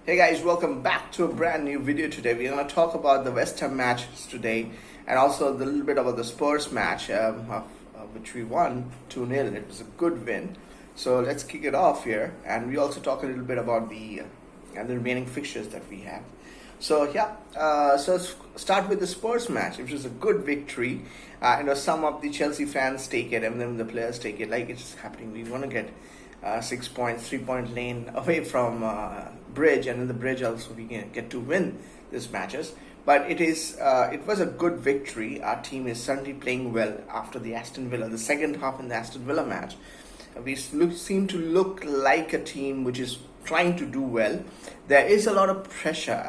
Hey guys, welcome back to a brand new video today. We're going to talk about the West Ham match today and also a little bit about the Spurs match, which we won 2-0. It was a good win. So let's kick it off here, and we also talk a little bit about the remaining fixtures that we have. So let's start with the Spurs match, which was a good victory. Some of the Chelsea fans take it, and then the players take it like it's happening. We want to get 6 points, 3-point lane away from Bridge, and in the Bridge also we can get to win these matches. But it was a good victory. Our team is certainly playing well after the second half in the Aston Villa match. We seem to look like a team which is trying to do well. There is a lot of pressure,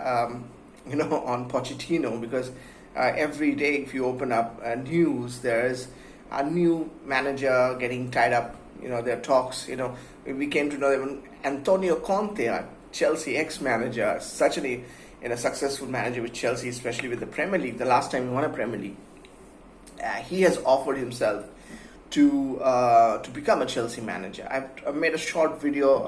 on Pochettino, because every day if you open up news, there is a new manager getting tied up. There are talks. We came to know even Antonio Conte, Chelsea ex-manager, such a successful manager with Chelsea, especially with the Premier League. The last time he won a Premier League, he has offered himself to become a Chelsea manager. I've made a short video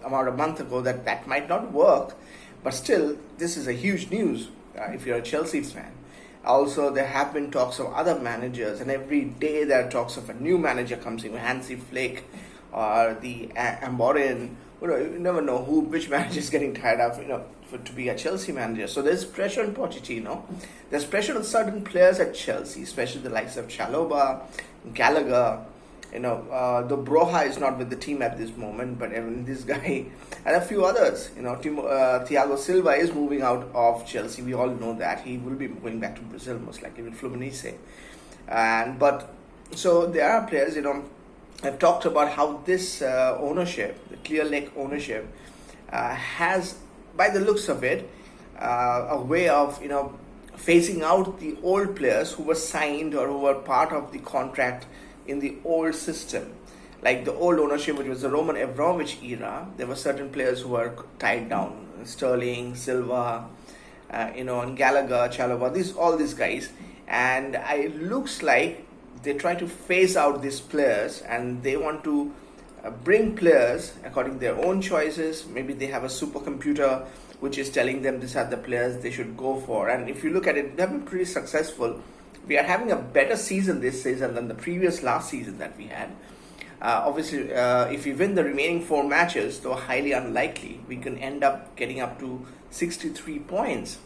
about a month ago that might not work, but still, this is a huge news if you're a Chelsea fan. Also, there have been talks of other managers, and every day there are talks of a new manager comes in, Hansi Flick or the Amorim. You never know which manager is getting tied up, to be a Chelsea manager. So there's pressure on Pochettino. There's pressure on certain players at Chelsea, especially the likes of Chalobah Gallagher. The Broha is not with the team at this moment, but even this guy and a few others. Thiago Silva is moving out of Chelsea. We all know that he will be going back to Brazil most likely with Fluminense. So there are players. I've talked about how this ownership, the Clear Lake ownership, has, by the looks of it, a way of phasing out the old players who were signed or who were part of the contract in the old system. Like the old ownership, which was the Roman Abramovich era, there were certain players who were tied down. Sterling, Silva, and Gallagher, Chalobah, all these guys. And it looks like they try to phase out these players, and they want to bring players according to their own choices. Maybe they have a supercomputer which is telling them these are the players they should go for. And if you look at it, they've been pretty successful. We are having a better season this season than the previous last season that we had. Obviously, if we win the remaining 4 matches, though highly unlikely, we can end up getting up to 63 points,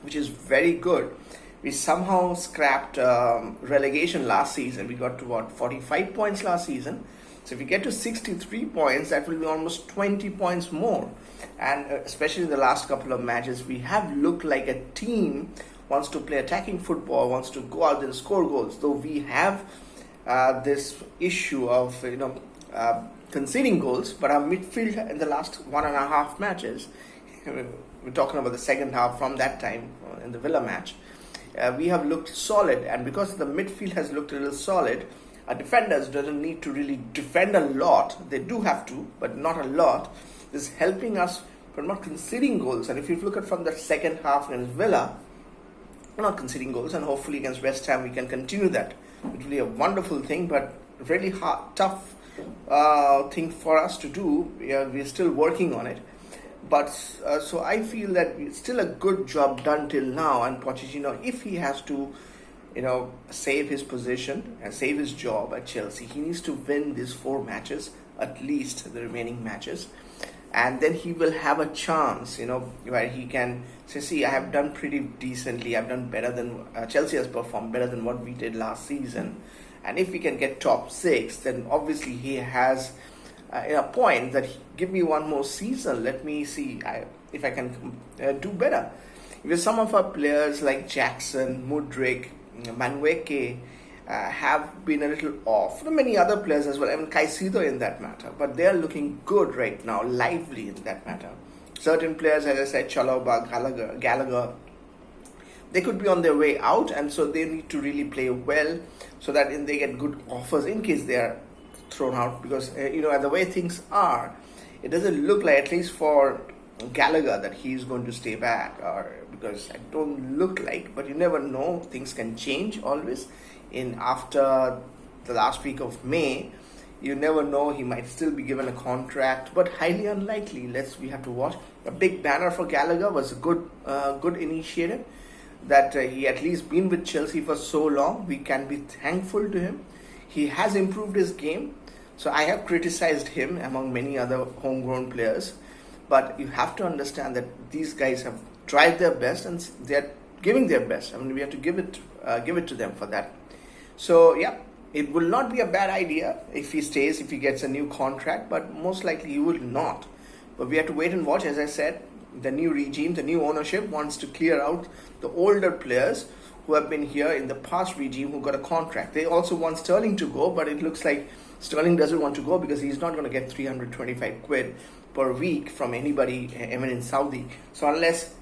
which is very good. We somehow scrapped relegation last season. We got to 45 points last season. So if we get to 63 points, that will be almost 20 points more. And especially in the last couple of matches, we have looked like a team wants to play attacking football, wants to go out and score goals. Though we have this issue of conceding goals, but our midfield in the last 1.5 matches, we're talking about the second half from that time in the Villa match, we have looked solid. And because the midfield has looked a little solid, our defenders doesn't need to really defend a lot. They do have to, but not a lot. This is helping us from not conceding goals. And if you look at from the second half against Villa, we're not conceding goals, and hopefully against West Ham we can continue that. It will be a wonderful thing, but really hard, tough thing for us to do. We're still working on it. But so I feel that it's still a good job done till now. And Pochettino, if he has to, save his position and save his job at Chelsea, he needs to win these 4 matches, at least the remaining matches. And then he will have a chance, where he can say, see, I have done pretty decently. I've done better than Chelsea has performed better than what we did last season. And if we can get top 6, then obviously he has a point that give me one more season. Let me see if I can do better. Because some of our players like Jackson, Mudryk, Manueke have been a little off. Many other players as well, even Caicedo in that matter. But they are looking good right now, lively in that matter. Certain players, as I said, Chalobah Gallagher, they could be on their way out, and so they need to really play well so that they get good offers in case they are thrown out. Because, the way things are, it doesn't look like, at least for Gallagher, that he's going to stay back, or because I don't look like, but you never know, things can change always. After the last week of May, You never know, he might still be given a contract, but highly unlikely. We have to watch. A big banner for Gallagher was a good initiative. That he at least been with Chelsea for so long. We can be thankful to him. He has improved his game. So I have criticized him among many other homegrown players. But you have to understand that these guys have tried their best and they're giving their best. I mean, we have to give it to them for that. So yeah, it will not be a bad idea if he stays, if he gets a new contract, but most likely he will not. But we have to wait and watch. As I said, the new regime, the new ownership wants to clear out the older players who have been here in the past regime who got a contract. They also want Sterling to go, but it looks like Sterling doesn't want to go because he's not going to get 325 quid per week from anybody even in Saudi. So unless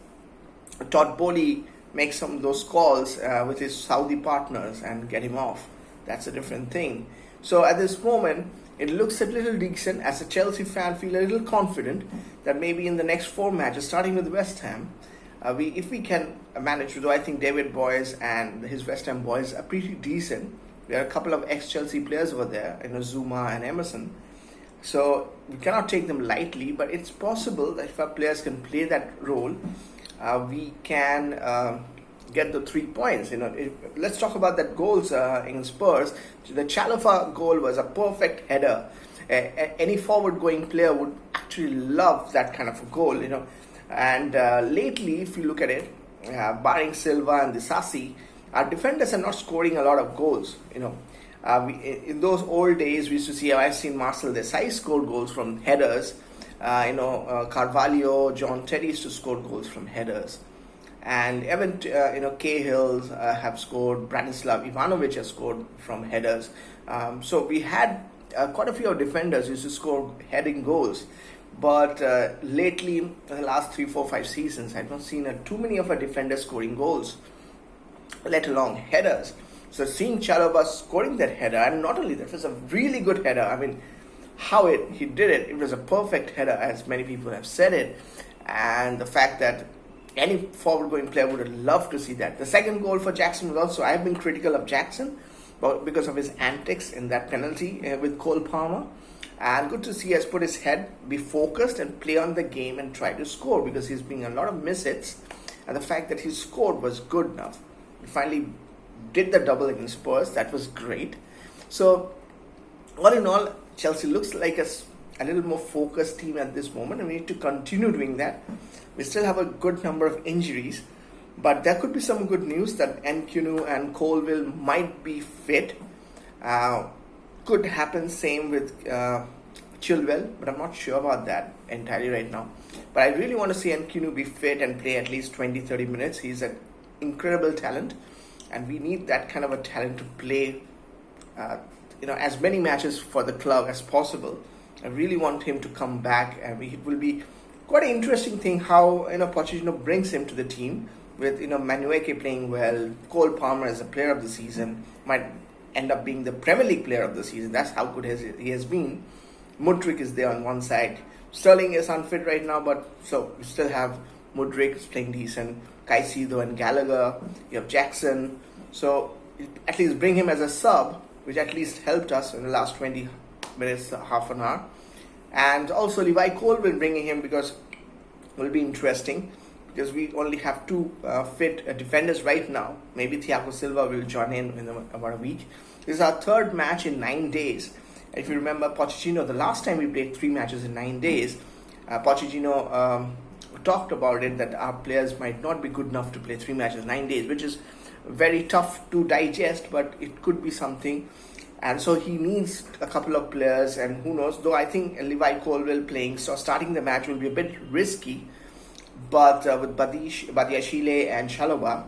Todd Bowley makes some of those calls with his Saudi partners and get him off, that's a different thing. So at this moment, it looks a little decent. As a Chelsea fan, feel a little confident that maybe in the next 4 matches, starting with West Ham, if we can manage to do, I think David Boyes and his West Ham boys are pretty decent. There are a couple of ex-Chelsea players over there, Zuma and Emerson. So we cannot take them lightly, but it's possible that if our players can play that role, we can get the 3 points. Let's talk about that goals in Spurs. The Chalobah goal was a perfect header. Any forward-going player would actually love that kind of a goal. And lately, if you look at it, barring Silva and Disasi, our defenders are not scoring a lot of goals. In those old days, we used to see, I've seen Marcel Desailly score goals from headers. Carvalho, John Terry used to score goals from headers. And even, Cahill have scored, Branislav Ivanovic has scored from headers. So we had quite a few of defenders used to score heading goals. But lately, in the last 3, 4, 5 seasons, I've not seen too many of our defenders scoring goals, let alone headers. So seeing Chalobah scoring that header, and not only that, it was a really good header. I mean, how he did it, it was a perfect header, as many people have said it. And the fact that any forward-going player would have loved to see that. The second goal for Jackson was also, I have been critical of Jackson because of his antics in that penalty with Cole Palmer. And good to see he has put his head, be focused and play on the game and try to score, because he's been a lot of miss-hits. And the fact that he scored was good enough. He finally did the double against Spurs. That was great. So all in all, Chelsea looks like a little more focused team at this moment, and we need to continue doing that. We still have a good number of injuries, but there could be some good news that Nkunku and Colwill might be fit. Could happen same with Chilwell, but I'm not sure about that entirely right now. But I really want to see Nkunku be fit and play at least 20-30 minutes. He's an incredible talent, and we need that kind of a talent to play as many matches for the club as possible. I really want him to come back, and it will be quite an interesting thing how Pochettino brings him to the team with Manueke playing well. Cole Palmer as a player of the season might end up being the Premier League player of the season. That's how good he has been. Mudryk is there on one side. Sterling is unfit right now, but so we still have Mudryk is playing decent. Caicedo and Gallagher. You have Jackson. So at least bring him as a sub, which at least helped us in the last 20 minutes, half an hour. And also Levi Colwill bringing him, because it will be interesting, because we only have 2 fit defenders right now. Maybe Thiago Silva will join in about a week. This is our 3rd match in 9 days. If you remember Pochettino, the last time we played 3 matches in 9 days, Pochettino talked about it, that our players might not be good enough to play 3 matches in 9 days, which is very tough to digest, but it could be something. And so he needs a couple of players, and who knows, though I think Levi Colwill playing, so starting the match will be a bit risky. But with Badiashile and Chalobah,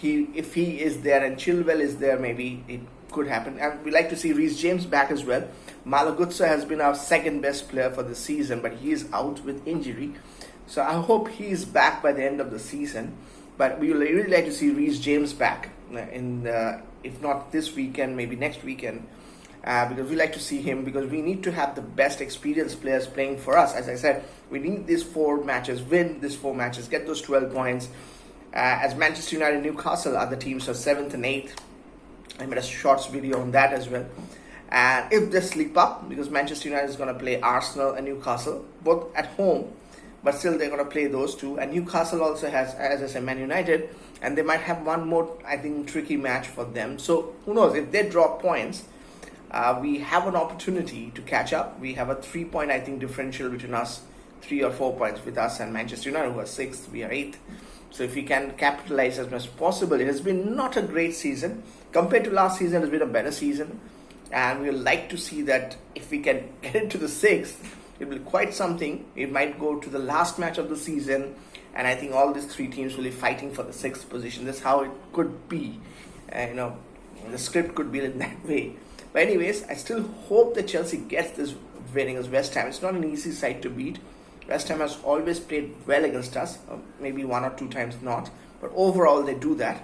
if he is there and Chilwell is there, maybe it could happen. And we like to see Reece James back as well. Malo Gusto has been our 2nd best player for the season, but he is out with injury. So I hope he is back by the end of the season. But we would really like to see Reece James back, if not this weekend, maybe next weekend. Because we like to see him, because we need to have the best experienced players playing for us. As I said, we need these 4 matches, win these 4 matches, get those 12 points. As Manchester United and Newcastle are the teams are 7th and 8th. I made a shorts video on that as well. And if they slip up, because Manchester United is going to play Arsenal and Newcastle, both at home, but still they're going to play those two. And Newcastle also has, as I said, Man United, and they might have one more, I think, tricky match for them. So who knows, if they drop points, we have an opportunity to catch up. We have a 3-point, I think, differential between us, 3 or 4 points with us and Manchester United, who are 6th, we are 8th. So if we can capitalize as much as possible, it has been not a great season. Compared to last season, it has been a better season. And we would like to see that if we can get into the 6th, it will be quite something. It might go to the last match of the season, and I think all these 3 teams will be fighting for the 6th position. That's how it could be. The script could be in that way. But anyways, I still hope that Chelsea gets this win against West Ham. It's not an easy side to beat. West Ham has always played well against us, maybe 1 or 2 times not, but overall they do that.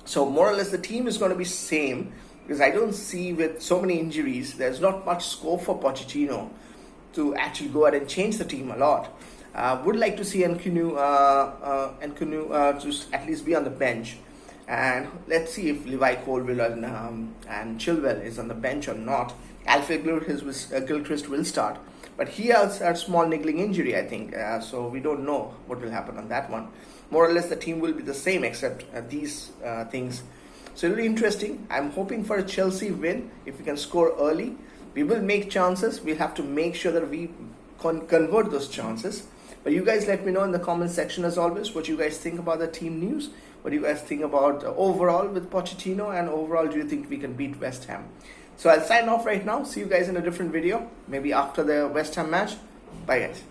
So more or less the team is going to be same, because I don't see, with so many injuries, there's not much scope for Pochettino to actually go ahead and change the team a lot. Would like to see Nkunku to at least be on the bench. And let's see if Levi Colwill and Chilwell is on the bench or not. Alfred Gilchrist will start. But he has a small niggling injury, I think. So we don't know what will happen on that one. More or less the team will be the same, except these things. So it'll be interesting. I'm hoping for a Chelsea win. If we can score early, we will make chances. We'll have to make sure that we convert those chances. But you guys let me know in the comment section, as always, what you guys think about the team news. What do you guys think about overall with Pochettino, and overall, do you think we can beat West Ham? So I'll sign off right now. See you guys in a different video, maybe after the West Ham match. Bye guys.